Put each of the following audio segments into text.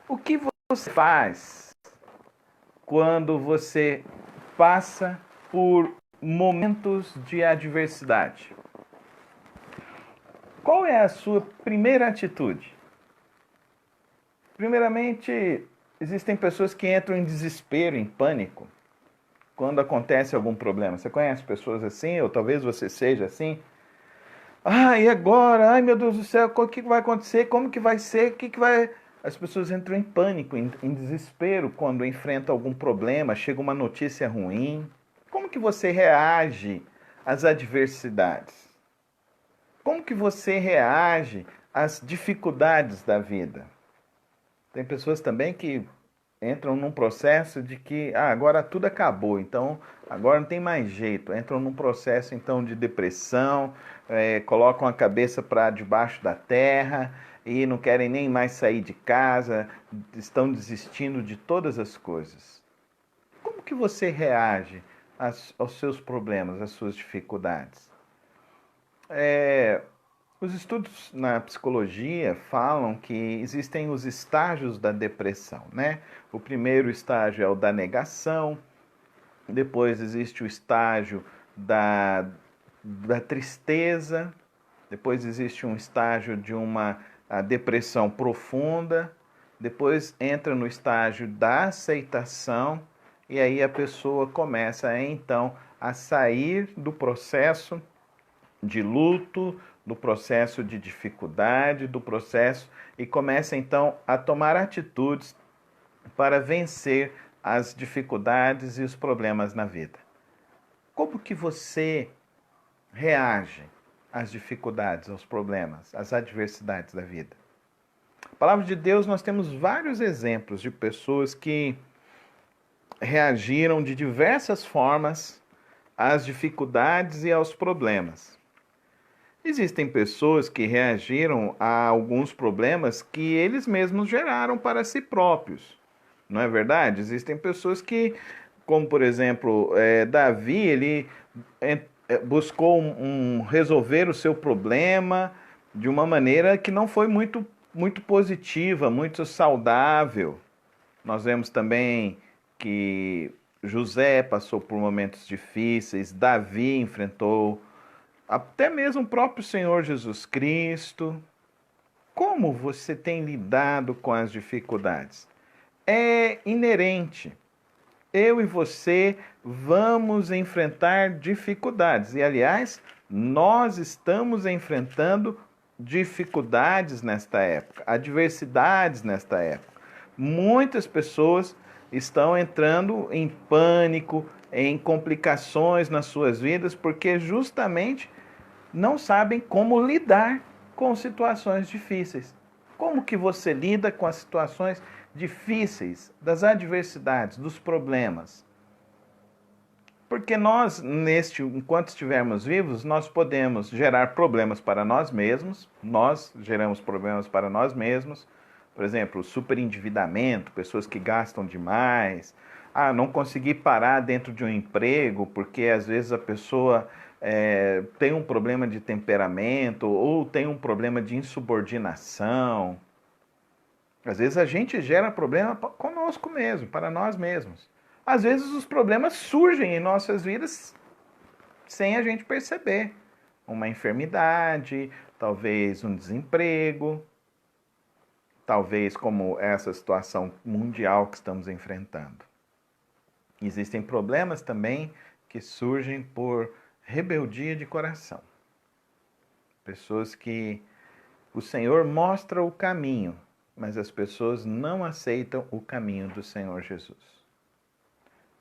O que você faz quando você passa por momentos de adversidade? Qual é a sua primeira atitude? Primeiramente, existem pessoas que entram em desespero, em pânico, quando acontece algum problema. Você conhece pessoas assim, ou talvez você seja assim? Ah, e agora? Ai, meu Deus do céu, o que vai acontecer? Como que vai ser? O que vai... As pessoas entram em pânico, em desespero quando enfrentam algum problema, chega uma notícia ruim. Como que você reage às adversidades? Como que você reage às dificuldades da vida? Tem pessoas também que entram num processo de que agora tudo acabou, então agora não tem mais jeito. Entram num processo então de depressão, colocam a cabeça para debaixo da terra e não querem nem mais sair de casa, estão desistindo de todas as coisas. Como que você reage aos seus problemas, às suas dificuldades? Os estudos na psicologia falam que existem os estágios da depressão, né? O primeiro estágio é o da negação, depois existe o estágio da tristeza, depois existe um estágio de uma depressão profunda, depois entra no estágio da aceitação, e aí a pessoa começa então a sair do processo de luto, do processo de dificuldade, do processo e começa então a tomar atitudes para vencer as dificuldades e os problemas na vida. Como que você reage às dificuldades, aos problemas, às adversidades da vida? Na palavra de Deus nós temos vários exemplos de pessoas que reagiram de diversas formas às dificuldades e aos problemas. Existem pessoas que reagiram a alguns problemas que eles mesmos geraram para si próprios. Não é verdade? Existem pessoas que, como por exemplo, Davi, ele buscou resolver o seu problema de uma maneira que não foi muito positiva, muito saudável. Nós vemos também que José passou por momentos difíceis, Davi enfrentou até mesmo o próprio Senhor Jesus Cristo. Como você tem lidado com as dificuldades? É inerente. Eu e você vamos enfrentar dificuldades. E, aliás, nós estamos enfrentando dificuldades nesta época, adversidades nesta época. Muitas pessoas estão entrando em pânico, em complicações nas suas vidas, porque justamente não sabem como lidar com situações difíceis. Como que você lida com as situações difíceis, das adversidades, dos problemas? Porque nós, enquanto estivermos vivos, nós podemos gerar problemas para nós mesmos, nós geramos problemas para nós mesmos, por exemplo, superendividamento, pessoas que gastam demais, não conseguir parar dentro de um emprego, porque às vezes a pessoa tem um problema de temperamento ou tem um problema de insubordinação. Às vezes a gente gera problema conosco mesmo, para nós mesmos. Às vezes os problemas surgem em nossas vidas sem a gente perceber. Uma enfermidade, talvez um desemprego, talvez como essa situação mundial que estamos enfrentando. Existem problemas também que surgem por rebeldia de coração. Pessoas que o Senhor mostra o caminho, mas as pessoas não aceitam o caminho do Senhor Jesus.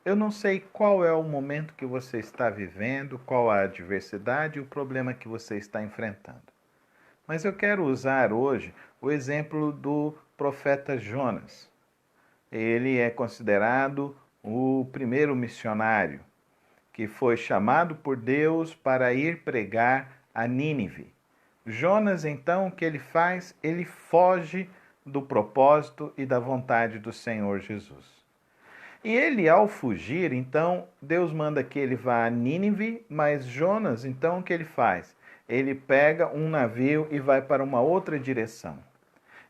Eu não sei qual é o momento que você está vivendo, qual a adversidade e o problema que você está enfrentando. Mas eu quero usar hoje o exemplo do profeta Jonas. Ele é considerado o primeiro missionário que foi chamado por Deus para ir pregar a Nínive. Jonas, então, o que ele faz? Ele foge do propósito e da vontade do Senhor Jesus. E ele, ao fugir, então, Deus manda que ele vá a Nínive, mas Jonas, então, o que ele faz? Ele pega um navio e vai para uma outra direção.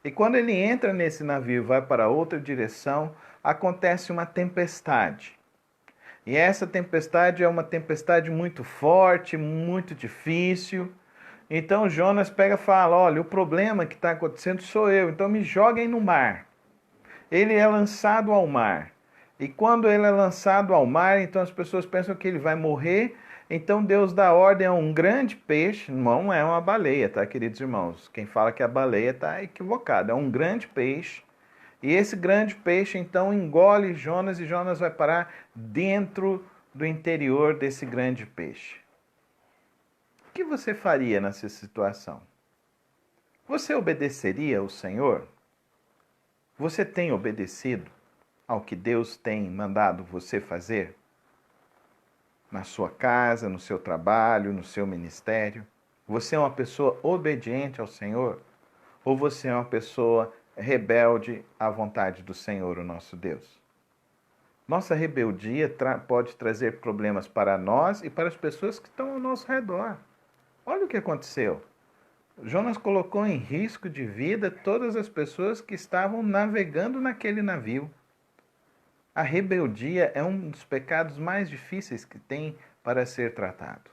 E quando ele entra nesse navio e vai para outra direção, acontece uma tempestade. E essa tempestade é uma tempestade muito forte, muito difícil. Então Jonas pega e fala: olha, o problema que está acontecendo sou eu, então me joguem no mar. Ele é lançado ao mar. E quando ele é lançado ao mar, então as pessoas pensam que ele vai morrer. Então Deus dá ordem a um grande peixe, não é uma baleia, tá, queridos irmãos? Quem fala que é a baleia está equivocado, é um grande peixe. E esse grande peixe então engole Jonas e Jonas vai parar dentro do interior desse grande peixe. O que você faria nessa situação? Você obedeceria ao Senhor? Você tem obedecido ao que Deus tem mandado você fazer? Na sua casa, no seu trabalho, no seu ministério? Você é uma pessoa obediente ao Senhor? Ou você é uma pessoa rebelde à vontade do Senhor, o nosso Deus? Nossa rebeldia pode trazer problemas para nós e para as pessoas que estão ao nosso redor. Olha o que aconteceu. Jonas colocou em risco de vida todas as pessoas que estavam navegando naquele navio. A rebeldia é um dos pecados mais difíceis que tem para ser tratado.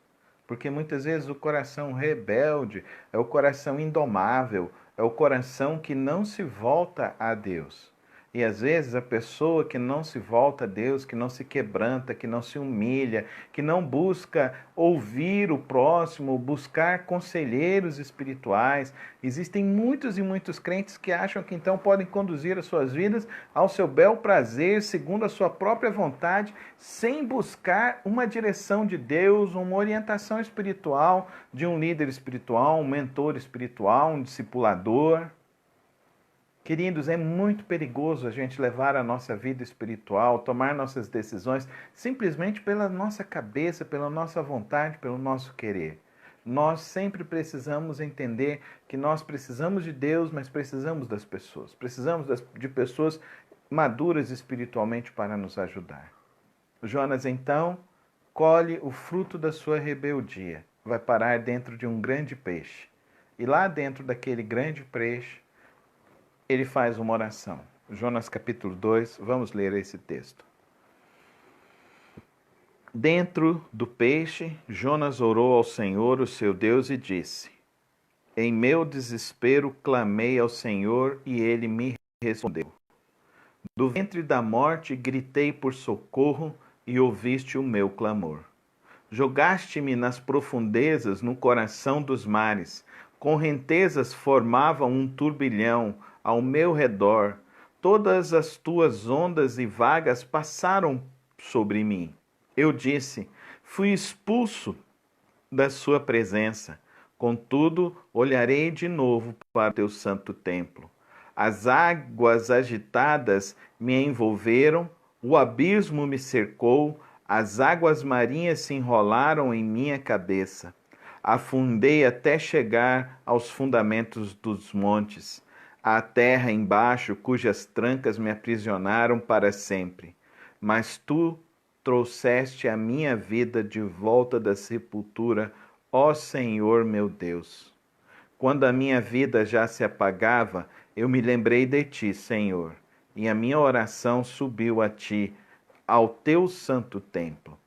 Porque muitas vezes o coração rebelde é o coração indomável, é o coração que não se volta a Deus. E às vezes a pessoa que não se volta a Deus, que não se quebranta, que não se humilha, que não busca ouvir o próximo, buscar conselheiros espirituais. Existem muitos e muitos crentes que acham que então podem conduzir as suas vidas ao seu bel prazer, segundo a sua própria vontade, sem buscar uma direção de Deus, uma orientação espiritual de um líder espiritual, um mentor espiritual, um discipulador. Queridos, é muito perigoso a gente levar a nossa vida espiritual, tomar nossas decisões simplesmente pela nossa cabeça, pela nossa vontade, pelo nosso querer. Nós sempre precisamos entender que nós precisamos de Deus, mas precisamos das pessoas. Precisamos de pessoas maduras espiritualmente para nos ajudar. Jonas, então, colhe o fruto da sua rebeldia. Vai parar dentro de um grande peixe. E lá dentro daquele grande peixe, ele faz uma oração. Jonas capítulo 2, vamos ler esse texto. Dentro do peixe, Jonas orou ao Senhor, o seu Deus, e disse: em meu desespero clamei ao Senhor e ele me respondeu. Do ventre da morte gritei por socorro e ouviste o meu clamor. Jogaste-me nas profundezas, no coração dos mares. Correntezas formavam um turbilhão ao meu redor. Todas as tuas ondas e vagas passaram sobre mim. Eu disse: fui expulso da sua presença. Contudo, olharei de novo para o teu santo templo. As águas agitadas me envolveram, o abismo me cercou, as águas marinhas se enrolaram em minha cabeça. Afundei até chegar aos fundamentos dos montes, à terra embaixo, cujas trancas me aprisionaram para sempre. Mas tu trouxeste a minha vida de volta da sepultura, ó Senhor meu Deus. Quando a minha vida já se apagava, eu me lembrei de ti, Senhor, e a minha oração subiu a ti, ao teu santo templo.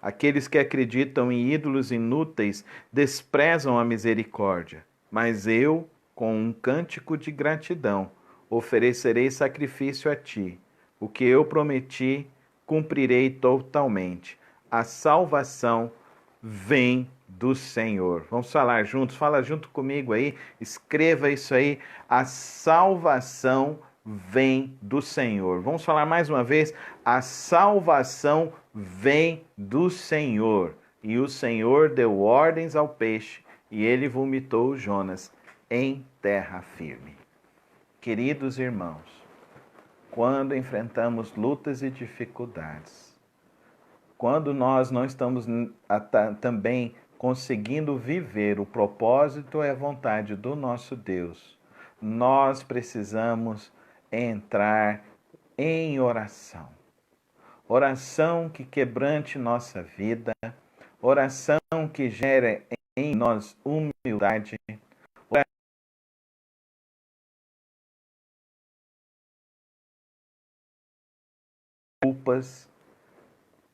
Aqueles que acreditam em ídolos inúteis desprezam a misericórdia, mas eu, com um cântico de gratidão, oferecerei sacrifício a ti. O que eu prometi, cumprirei totalmente. A salvação vem do Senhor. Vamos falar juntos? Fala junto comigo aí, escreva isso aí. A salvação vem do Senhor. Vamos falar mais uma vez? A salvação vem do Senhor. E o Senhor deu ordens ao peixe, e ele vomitou Jonas em terra firme. Queridos irmãos, quando enfrentamos lutas e dificuldades, quando nós não estamos também conseguindo viver o propósito e a vontade do nosso Deus, nós precisamos entrar em oração. Oração que quebrante nossa vida, oração que gere em nós humildade, culpas.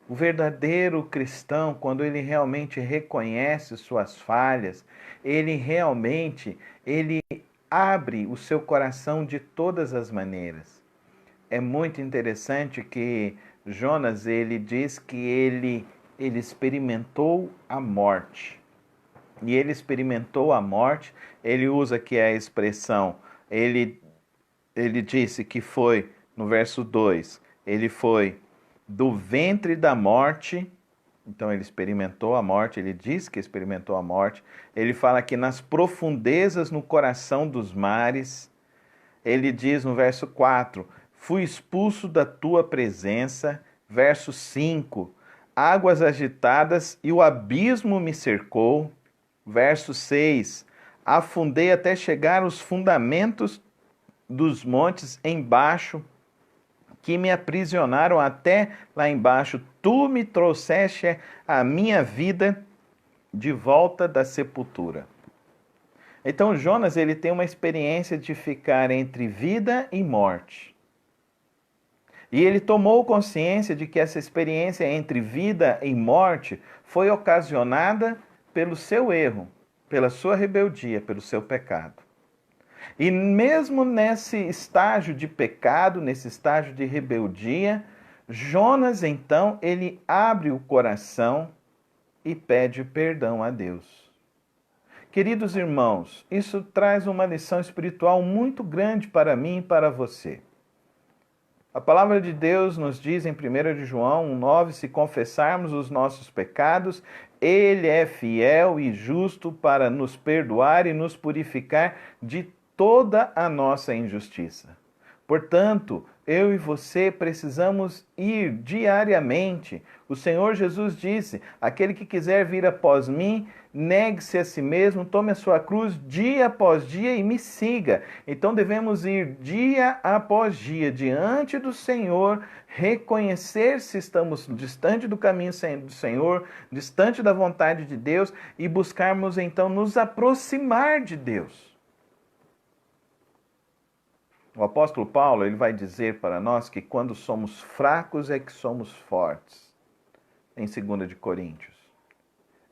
O verdadeiro cristão, quando ele realmente reconhece suas falhas, ele abre o seu coração de todas as maneiras. É muito interessante que Jonas, ele diz que ele experimentou a morte. E ele experimentou a morte, ele usa aqui a expressão, ele disse que foi, no verso 2, ele foi do ventre da morte, então ele experimentou a morte, ele diz que experimentou a morte, ele fala que nas profundezas no coração dos mares, ele diz no verso 4, fui expulso da tua presença, verso 5, águas agitadas e o abismo me cercou, verso 6, afundei até chegar aos fundamentos dos montes embaixo, que me aprisionaram até lá embaixo. Tu me trouxeste a minha vida de volta da sepultura. Então Jonas, ele tem uma experiência de ficar entre vida e morte. E ele tomou consciência de que essa experiência entre vida e morte foi ocasionada pelo seu erro, pela sua rebeldia, pelo seu pecado. E mesmo nesse estágio de pecado, nesse estágio de rebeldia, Jonas então, ele abre o coração e pede perdão a Deus. Queridos irmãos, isso traz uma lição espiritual muito grande para mim e para você. A palavra de Deus nos diz em 1 de João 1,9, se confessarmos os nossos pecados, Ele é fiel e justo para nos perdoar e nos purificar de toda a nossa injustiça. Portanto, eu e você precisamos ir diariamente. O Senhor Jesus disse, aquele que quiser vir após mim, negue-se a si mesmo, tome a sua cruz dia após dia e me siga. Então devemos ir dia após dia diante do Senhor, reconhecer se estamos distante do caminho do Senhor, distante da vontade de Deus e buscarmos então nos aproximar de Deus. O apóstolo Paulo, ele vai dizer para nós que quando somos fracos é que somos fortes, em 2 de Coríntios.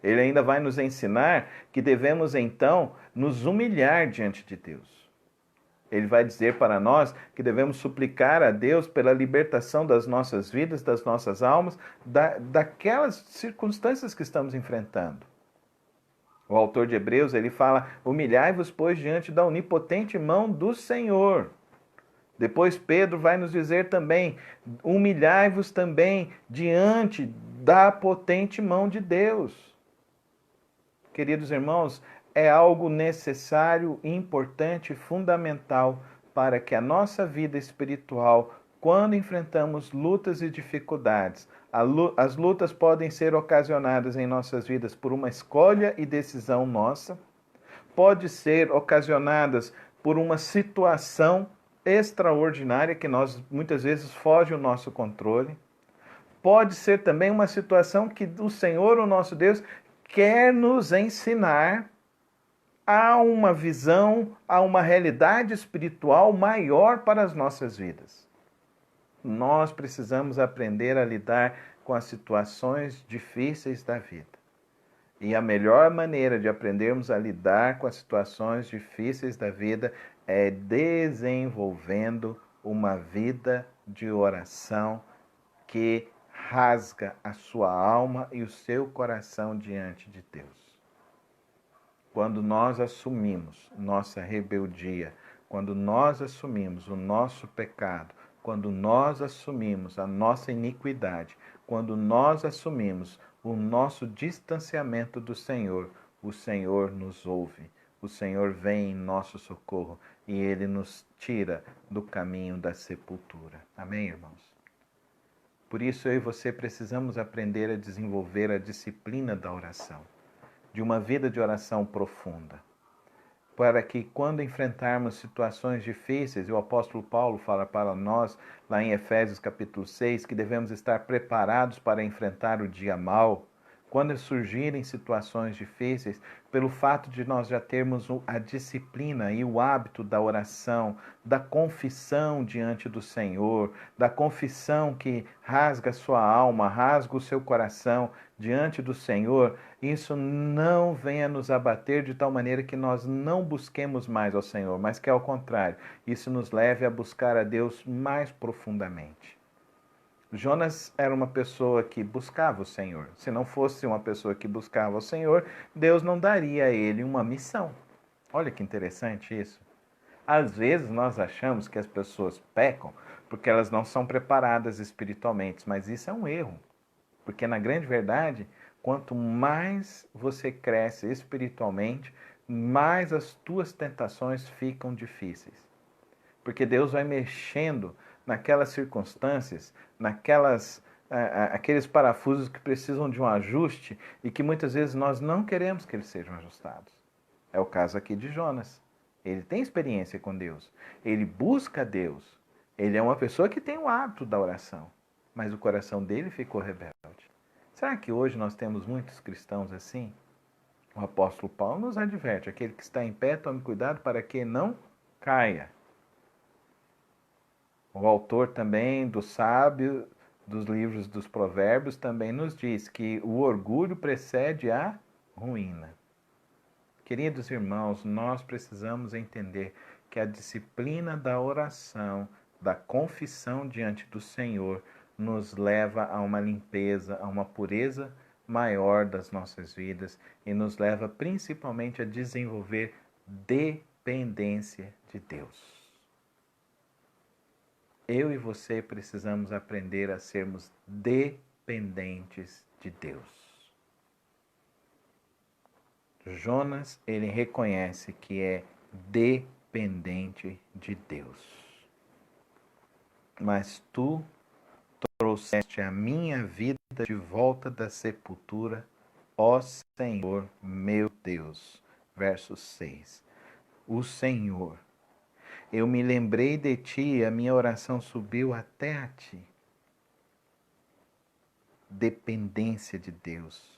Ele ainda vai nos ensinar que devemos então nos humilhar diante de Deus. Ele vai dizer para nós que devemos suplicar a Deus pela libertação das nossas vidas, das nossas almas, daquelas circunstâncias que estamos enfrentando. O autor de Hebreus, ele fala, humilhai-vos, pois, diante da onipotente mão do Senhor. Depois Pedro vai nos dizer também, humilhai-vos também diante da potente mão de Deus. Queridos irmãos, é algo necessário, importante, fundamental para que a nossa vida espiritual, quando enfrentamos lutas e dificuldades, as lutas podem ser ocasionadas em nossas vidas por uma escolha e decisão nossa, pode ser ocasionadas por uma situação extraordinária que muitas vezes foge o nosso controle. Pode ser também uma situação que o Senhor, o nosso Deus, quer nos ensinar a uma visão, a uma realidade espiritual maior para as nossas vidas. Nós precisamos aprender a lidar com as situações difíceis da vida. E a melhor maneira de aprendermos a lidar com as situações difíceis da vida é desenvolvendo uma vida de oração que rasga a sua alma e o seu coração diante de Deus. Quando nós assumimos nossa rebeldia, quando nós assumimos o nosso pecado, quando nós assumimos a nossa iniquidade, quando nós assumimos o nosso distanciamento do Senhor, o Senhor nos ouve, o Senhor vem em nosso socorro e Ele nos tira do caminho da sepultura. Amém, irmãos? Por isso eu e você precisamos aprender a desenvolver a disciplina da oração, de uma vida de oração profunda, para que quando enfrentarmos situações difíceis, e o apóstolo Paulo fala para nós, lá em Efésios capítulo 6, que devemos estar preparados para enfrentar o dia mau, quando surgirem situações difíceis, pelo fato de nós já termos a disciplina e o hábito da oração, da confissão diante do Senhor, da confissão que rasga a sua alma, rasga o seu coração diante do Senhor, isso não venha nos abater de tal maneira que nós não busquemos mais ao Senhor, mas que ao contrário, isso nos leve a buscar a Deus mais profundamente. Jonas era uma pessoa que buscava o Senhor. Se não fosse uma pessoa que buscava o Senhor, Deus não daria a ele uma missão. Olha que interessante isso. Às vezes nós achamos que as pessoas pecam porque elas não são preparadas espiritualmente, mas isso é um erro. Porque na grande verdade, quanto mais você cresce espiritualmente, mais as tuas tentações ficam difíceis. Porque Deus vai mexendo naquelas circunstâncias, aqueles parafusos que precisam de um ajuste e que muitas vezes nós não queremos que eles sejam ajustados. É o caso aqui de Jonas. Ele tem experiência com Deus, ele busca Deus, ele é uma pessoa que tem o hábito da oração, mas o coração dele ficou rebelde. Será que hoje nós temos muitos cristãos assim? O apóstolo Paulo nos adverte: aquele que está em pé, tome cuidado para que não caia. O autor também do sábio dos livros dos provérbios também nos diz que o orgulho precede a ruína. Queridos irmãos, nós precisamos entender que a disciplina da oração, da confissão diante do Senhor, nos leva a uma limpeza, a uma pureza maior das nossas vidas e nos leva principalmente a desenvolver dependência de Deus. Eu e você precisamos aprender a sermos dependentes de Deus. Jonas, ele reconhece que é dependente de Deus. Mas tu trouxeste a minha vida de volta da sepultura, ó Senhor meu Deus. Verso 6. O Senhor. Eu me lembrei de ti e a minha oração subiu até a ti. Dependência de Deus.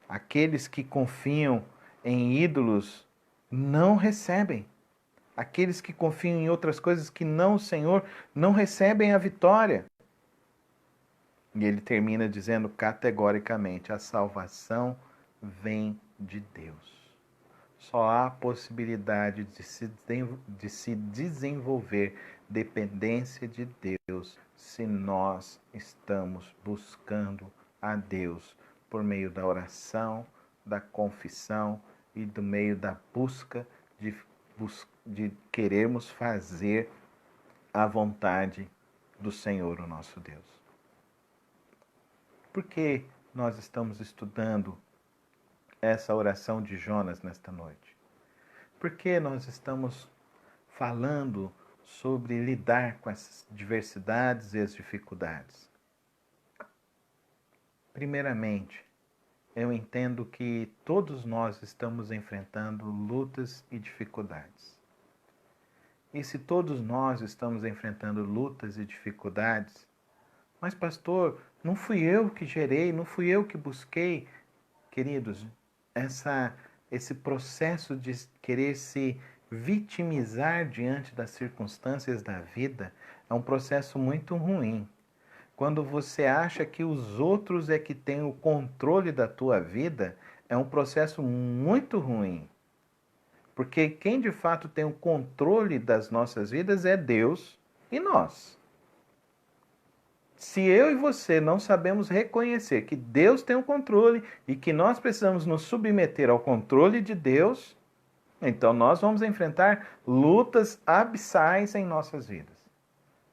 Aqueles que confiam em ídolos não recebem. Aqueles que confiam em outras coisas que não o Senhor não recebem a vitória. E ele termina dizendo categoricamente: a salvação vem de Deus. Só há possibilidade de se desenvolver dependência de Deus se nós estamos buscando a Deus por meio da oração, da confissão e do meio da busca de querermos fazer a vontade do Senhor, o nosso Deus. Por que nós estamos estudando essa oração de Jonas nesta noite? Por que nós estamos falando sobre lidar com essas diversidades e as dificuldades? Primeiramente, eu entendo que todos nós estamos enfrentando lutas e dificuldades. E se todos nós estamos enfrentando lutas e dificuldades, mas pastor, não fui eu que gerei, não fui eu que busquei. Queridos, esse processo de querer se vitimizar diante das circunstâncias da vida é um processo muito ruim. Quando você acha que os outros é que têm o controle da tua vida, é um processo muito ruim. Porque quem de fato tem o controle das nossas vidas é Deus e nós. Se eu e você não sabemos reconhecer que Deus tem o controle e que nós precisamos nos submeter ao controle de Deus, então nós vamos enfrentar lutas abissais em nossas vidas.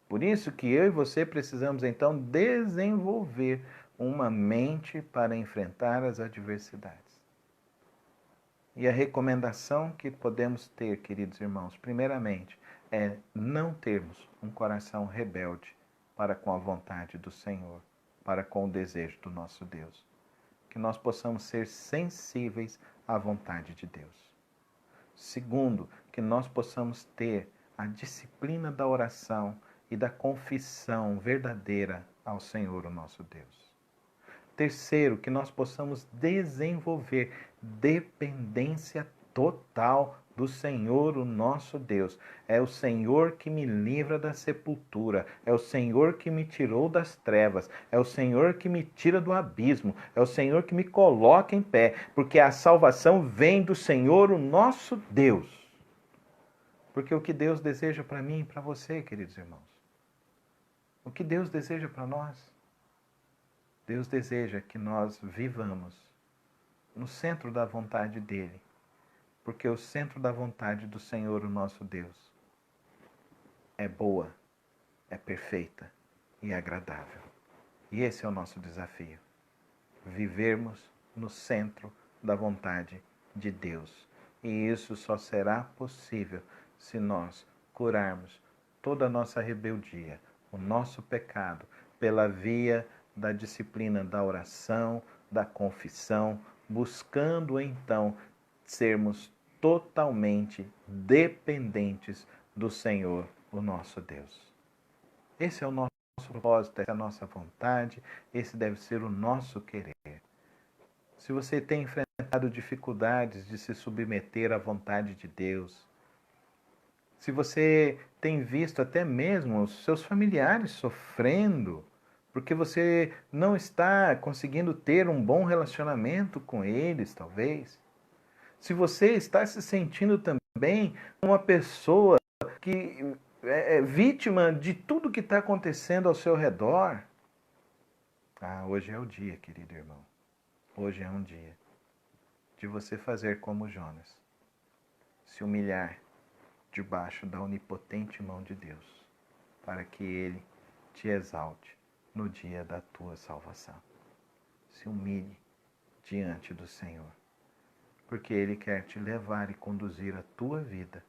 Por isso que eu e você precisamos então desenvolver uma mente para enfrentar as adversidades. E a recomendação que podemos ter, queridos irmãos, primeiramente, é não termos um coração rebelde para com a vontade do Senhor, para com o desejo do nosso Deus. Que nós possamos ser sensíveis à vontade de Deus. Segundo, que nós possamos ter a disciplina da oração e da confissão verdadeira ao Senhor, o nosso Deus. Terceiro, que nós possamos desenvolver dependência total do Senhor, o nosso Deus. É o Senhor que me livra da sepultura, é o Senhor que me tirou das trevas, é o Senhor que me tira do abismo, é o Senhor que me coloca em pé, porque a salvação vem do Senhor, o nosso Deus. Porque o que Deus deseja para mim e para você, queridos irmãos? O que Deus deseja para nós? Deus deseja que nós vivamos no centro da vontade dEle, porque o centro da vontade do Senhor, o nosso Deus, é boa, é perfeita e agradável. E esse é o nosso desafio, vivermos no centro da vontade de Deus. E isso só será possível se nós curarmos toda a nossa rebeldia, o nosso pecado, pela via da disciplina da oração, da confissão, buscando então sermos totalmente dependentes do Senhor, o nosso Deus. Esse é o nosso propósito, essa é a nossa vontade, esse deve ser o nosso querer. Se você tem enfrentado dificuldades de se submeter à vontade de Deus, se você tem visto até mesmo os seus familiares sofrendo, porque você não está conseguindo ter um bom relacionamento com eles, talvez. Se você está se sentindo também uma pessoa que é vítima de tudo que está acontecendo ao seu redor. Hoje é o dia, querido irmão. Hoje é um dia de você fazer como Jonas. Se humilhar debaixo da onipotente mão de Deus, para que Ele te exalte no dia da tua salvação. Se humilhe diante do Senhor, porque Ele quer te levar e conduzir a tua vida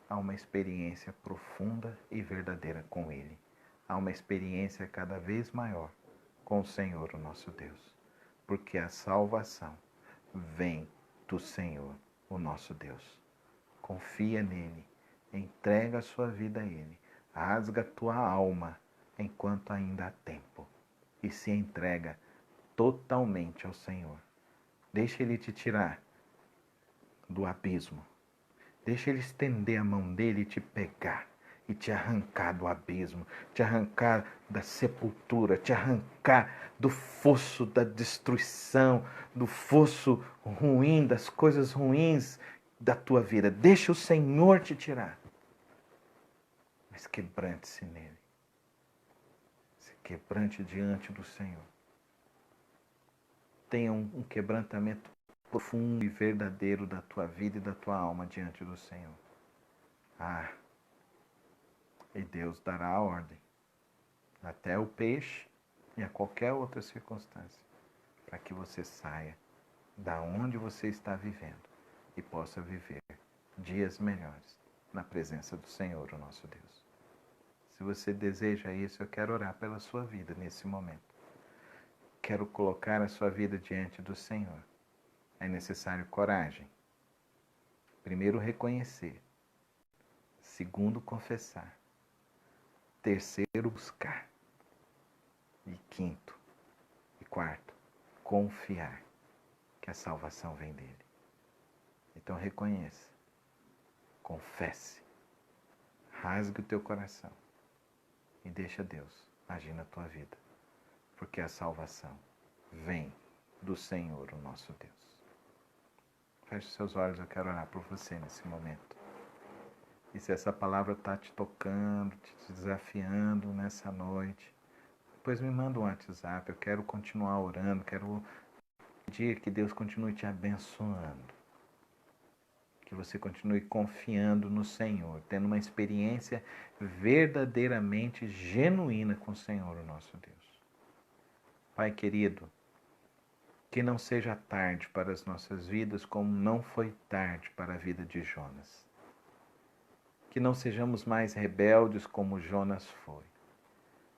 a uma experiência profunda e verdadeira com Ele, a uma experiência cada vez maior com o Senhor, o nosso Deus, porque a salvação vem do Senhor, o nosso Deus. Confia nele, entrega a sua vida a Ele, rasga a tua alma enquanto ainda há tempo e se entrega totalmente ao Senhor. Deixa Ele te tirar do abismo. Deixa Ele estender a mão dele e te pegar e te arrancar do abismo, te arrancar da sepultura, te arrancar do fosso da destruição, do fosso ruim, das coisas ruins da tua vida. Deixa o Senhor te tirar. Mas quebrante-se nele. Se quebrante diante do Senhor. Tenha um quebrantamento profundo e verdadeiro da tua vida e da tua alma diante do Senhor. E Deus dará a ordem, até o peixe e a qualquer outra circunstância, para que você saia da onde você está vivendo e possa viver dias melhores na presença do Senhor, o nosso Deus. Se você deseja isso, eu quero orar pela sua vida nesse momento. Quero colocar a sua vida diante do Senhor. É necessário coragem. Primeiro, reconhecer. Segundo, confessar. Terceiro, buscar. E quinto e quarto, confiar que a salvação vem dele. Então reconheça, confesse, rasgue o teu coração e deixa Deus agir na tua vida, porque a salvação vem do Senhor, o nosso Deus. Feche seus olhos, eu quero orar por você nesse momento. E se essa palavra está te tocando, te desafiando nessa noite, depois me manda um WhatsApp, eu quero continuar orando, quero pedir que Deus continue te abençoando. Que você continue confiando no Senhor, tendo uma experiência verdadeiramente genuína com o Senhor, o nosso Deus. Pai querido, que não seja tarde para as nossas vidas, como não foi tarde para a vida de Jonas. Que não sejamos mais rebeldes como Jonas foi.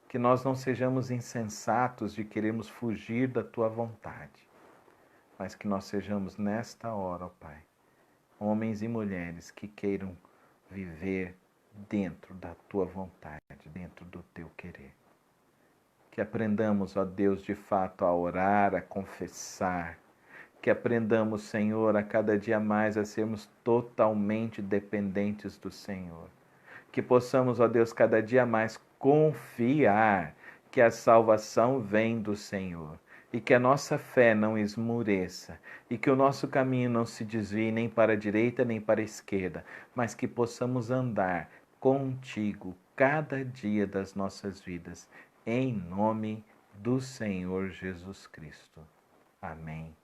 Que nós não sejamos insensatos de queremos fugir da tua vontade, mas que nós sejamos nesta hora, ó Pai, homens e mulheres que queiram viver dentro da tua vontade, dentro do teu querer. Que aprendamos, ó Deus, de fato a orar, a confessar. Que aprendamos, Senhor, a cada dia mais a sermos totalmente dependentes do Senhor. Que possamos, ó Deus, cada dia mais confiar que a salvação vem do Senhor e que a nossa fé não esmureça e que o nosso caminho não se desvie nem para a direita nem para a esquerda, mas que possamos andar contigo cada dia das nossas vidas, em nome do Senhor Jesus Cristo. Amém.